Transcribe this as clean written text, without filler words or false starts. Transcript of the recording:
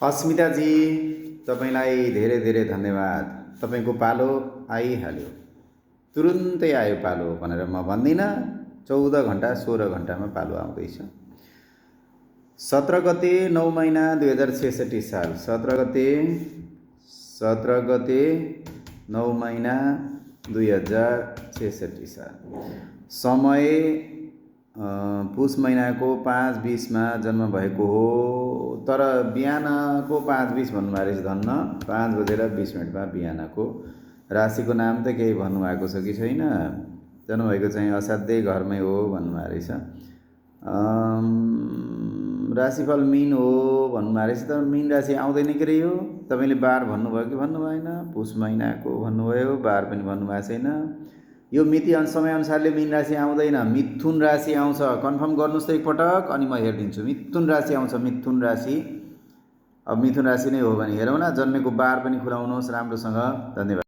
अस्मिताजी तपाईँलाई धेरै धेरै धन्यवाद। तपाईँको पालो आइहाल्यो, तुरुन्तै आयो पालो भनेर म भन्दिनँ। 14 घन्टा 16 घन्टामा पालो आउँदैछ। 17 गते 9 महिना 2066 साल। 17 गते 9 महिना 2066 साल। समय पुष महिनाको 5:20 मा जन्म भएको हो, तर बिहानको 5:20 भन्नुभएको रहेछ। धन्न 5:20 बिहानको। राशिको नाम त केही भन्नुभएको छ कि छैन। जन्मभएको चाहिँ असाध्यै घरमै हो भन्नुभएको रहेछ। राशिफल मीन हो भन्नुभएको रहेछ, तर मीन राशि आउँदैन के रे यो। तपाईँले बार भन्नुभयो कि भन्नु भएन? पुष महिनाको भन्नुभयो, बार पनि भन्नुभएको छैन। यो मिति समयअनुसारले मीन राशि आउँदैन, मिथुन राशि आउँछ। कन्फर्म गर्नुहोस् त एकपटक, अनि म हेरिदिन्छु। मिथुन राशि आउँछ, मिथुन राशि। अब मिथुन राशि नै हो भने हेरौँ न। जन्मेको बार पनि खुलाउनुहोस् राम्रोसँग। धन्यवाद।